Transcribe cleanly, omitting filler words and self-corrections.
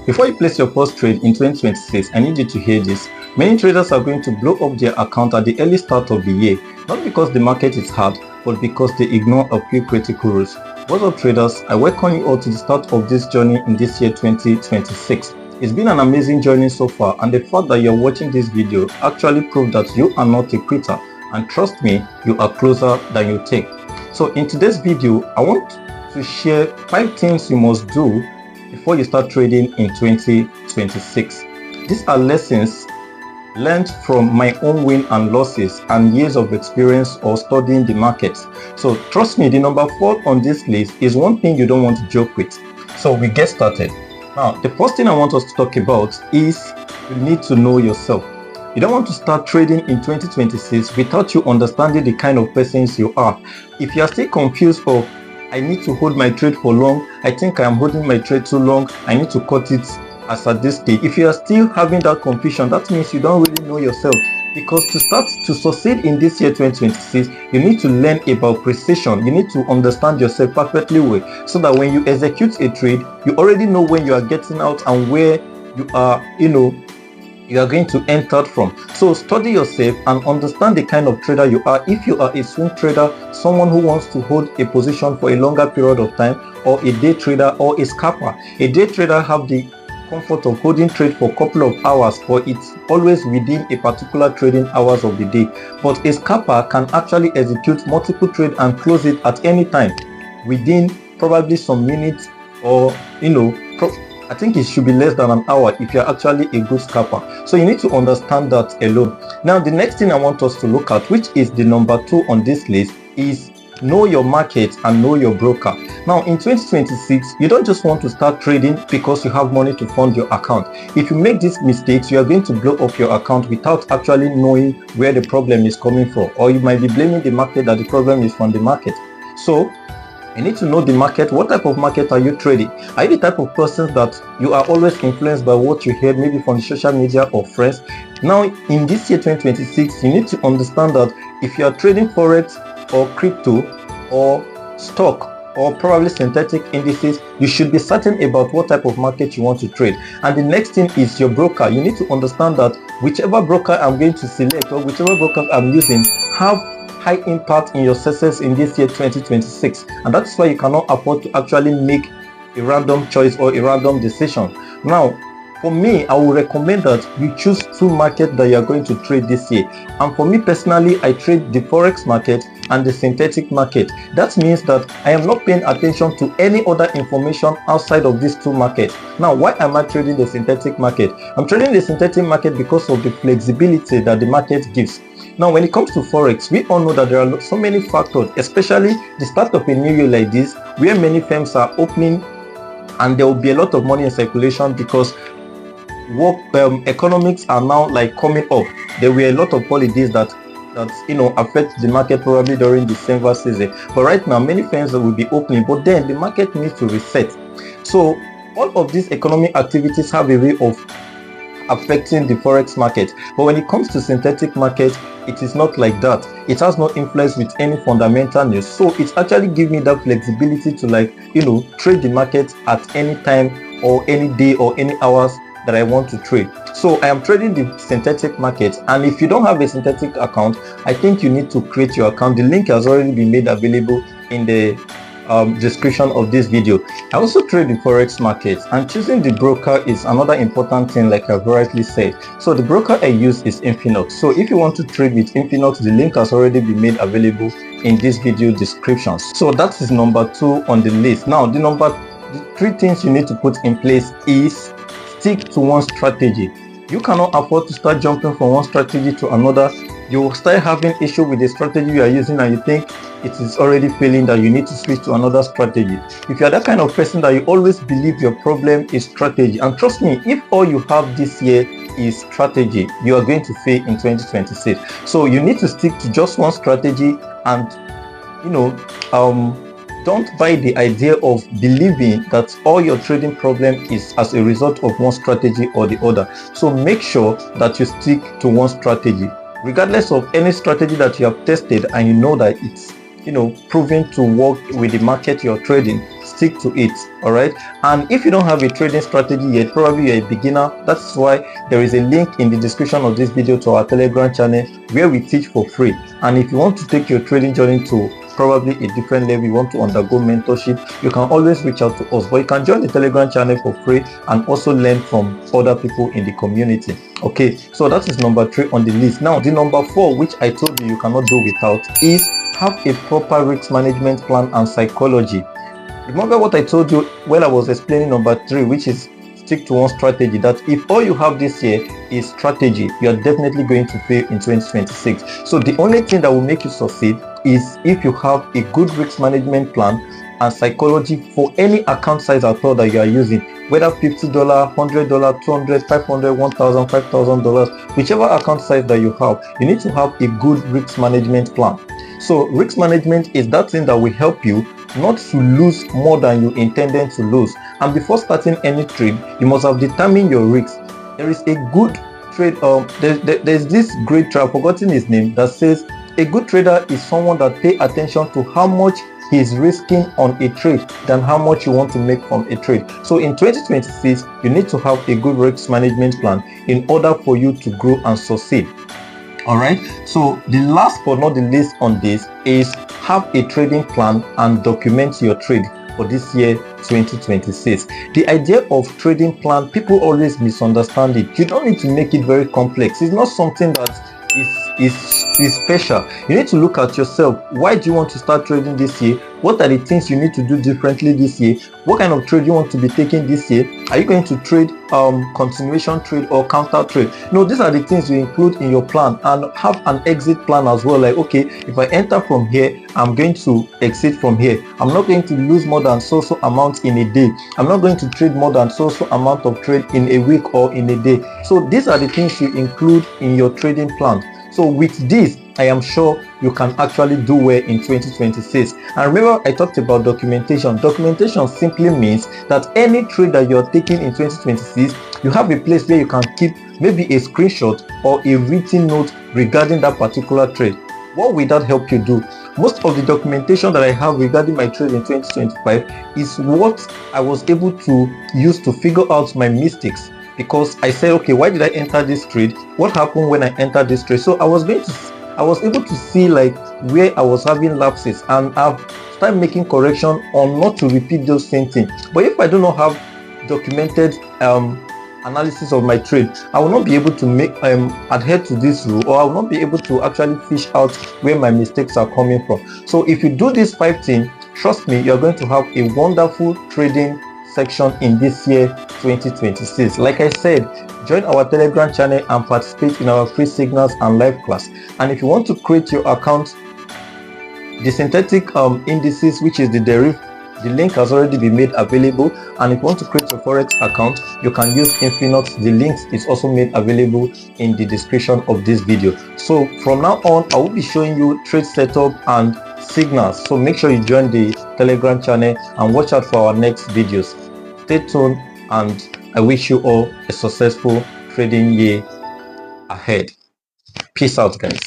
Before you place your first trade in 2026, I need you to hear this. Many traders are going to blow up their account at the early start of the year, not because the market is hard, but because they ignore a few critical rules. What's up, traders? I welcome you all to the start of this journey in this year 2026. It's been an amazing journey so far, and the fact that you're watching this video actually proves that you are not a quitter, and trust me, you are closer than you think. So in today's video, I want to share 5 things you must do before you start trading in 2026. These are lessons learned from my own wins and losses and years of experience or studying the markets. So trust me, the number 4 on this list is one thing you don't want to joke with. So we get started. Now, the first thing I want us to talk about is you need to know yourself. You don't want to start trading in 2026 without you understanding the kind of persons you are. If you are still confused of, I need to hold my trade for long, I think I am holding my trade too long, I need to cut it as at this stage. If you are still having that confusion, that means you don't really know yourself. Because to succeed in this year 2026, you need to learn about precision. You need to understand yourself perfectly well, so that when you execute a trade, you already know when you are getting out and where you are, you are going to enter from. So study yourself and understand the kind of trader you are. If you are a swing trader, someone who wants to hold a position for a longer period of time, or a day trader or a scalper. A day trader have the comfort of holding trade for a couple of hours, but it's always within a particular trading hours of the day. But a scalper can actually execute multiple trades and close it at any time within probably some minutes, or I think it should be less than an hour if you're actually a good scalper. So you need to understand that alone. Now, the next thing I want us to look at, which is the number 2 on this list, is know your market and know your broker. Now, in 2026, you don't just want to start trading because you have money to fund your account. If you make these mistakes, you are going to blow up your account without actually knowing where the problem is coming from, or you might be blaming the market that the problem is from the market. So you need to know the market. What type of market are you trading? Are you the type of person that you are always influenced by what you hear, maybe from social media or friends? Now, in this year 2026, you need to understand that if you are trading Forex or crypto or stock or probably synthetic indices, you should be certain about what type of market you want to trade. And the next thing is your broker. You need to understand that whichever broker I'm going to select or whichever broker I'm using have high impact in your success in this year 2026, and that's why you cannot afford to actually make a random choice or a random decision. Now, for me, I would recommend that you choose 2 markets that you are going to trade this year. And for me personally, I trade the Forex market and the synthetic market. That means that I am not paying attention to any other information outside of these 2 markets. Now, why am I trading the synthetic market? I'm trading the synthetic market because of the flexibility that the market gives. Now, when it comes to Forex, we all know that there are so many factors, especially the start of a new year like this, where many firms are opening and there will be a lot of money in circulation because economics are now like coming up. There were a lot of holidays that affect the market probably during December season. But right now, many firms will be opening, but then the market needs to reset. So all of these economic activities have a way of affecting the Forex market. But when it comes to synthetic market, it is not like that. It has no influence with any fundamental news. So it's actually giving me that flexibility to trade the market at any time or any day or any hours that I want to trade. So I am trading the synthetic market, and if you don't have a synthetic account, I think you need to create your account. The link has already been made available in the description of this video. I also trade the Forex market, and choosing the broker is another important thing, like I've rightly said. So the broker I use is Infinux. So if you want to trade with Infinux, the link has already been made available in this video description. So that is number 2 on the list. Now, the 3 things you need to put in place is stick to one strategy. You cannot afford to start jumping from one strategy to another. You will start having issue with the strategy you are using, and you think it is already failing, that you need to switch to another strategy. If you are that kind of person that you always believe your problem is strategy, and trust me, if all you have this year is strategy, you are going to fail in 2026. So you need to stick to just one strategy, and don't buy the idea of believing that all your trading problem is as a result of one strategy or the other. So make sure that you stick to one strategy, regardless of any strategy that you have tested and you know that it's proven to work with the market you're trading. stick to it. All right, and if you don't have a trading strategy yet, probably you're a beginner, that's why there is a link in the description of this video to our Telegram channel where we teach for free. And if you want to take your trading journey to probably a different level, you want to undergo mentorship, you can always reach out to us. But you can join the Telegram channel for free and also learn from other people in the community. Okay, so that is number 3 on the list. Now the number 4, which I told you cannot do without, is have a proper risk management plan and psychology. Remember what I told you when I was explaining number 3, which is stick to one strategy, that if all you have this year is strategy, you are definitely going to fail in 2026. So the only thing that will make you succeed is if you have a good risk management plan and psychology for any account size at all that you are using, whether $50, $100, $200, $500, $1,000, $5,000, whichever account size that you have, you need to have a good risk management plan. So risk management is that thing that will help you not to lose more than you intended to lose. And before starting any trade, you must have determined your risk. There is a good trade, there's this great trader, I've forgotten his name, that says a good trader is someone that pays attention to how much he is risking on a trade than how much you want to make from a trade. So in 2026, you need to have a good risk management plan in order for you to grow and succeed. All right, so the last but not the least on this is have a trading plan and document your trade for this year 2026. The idea of trading plan, people always misunderstand it. You don't need to make it very complex. It's not something that is special. You need to look at yourself. Why do you want to start trading this year? What are the things you need to do differently this year? What kind of trade you want to be taking this year? Are you going to trade continuation trade or counter trade? No, these are the things you include in your plan, and have an exit plan as well. Like, okay, if I enter from here, I'm going to exit from here. I'm not going to lose more than so amount in a day. I'm not going to trade more than so amount of trade in a week or in a day. So these are the things you include in your trading plan. So with this, I am sure you can actually do well in 2026. And remember, I talked about documentation. Documentation simply means that any trade that you're taking in 2026, you have a place where you can keep maybe a screenshot or a written note regarding that particular trade. What will that help you do? Most of the documentation that I have regarding my trade in 2025 is what I was able to use to figure out my mistakes. Because I said, okay, why did I enter this trade? What happened when I entered this trade? So I was able to see like where I was having lapses, and I've started making correction on not to repeat those same things. But if I do not have documented analysis of my trade, I will not be able to make adhere to this rule, or I will not be able to actually fish out where my mistakes are coming from. So if you do these 5 things, trust me, you're going to have a wonderful trading section in this year 2026. Like I said, join our Telegram channel and participate in our free signals and live class. And if you want to create your account, the synthetic indices, which is the DERIV, the link has already been made available. And if you want to create your Forex account, you can use Infinite. The links is also made available in the description of this video. So from now on, I will be showing you trade setup and signals. So make sure you join the Telegram channel and watch out for our next videos. Stay tuned, and I wish you all a successful trading year ahead. Peace out, guys.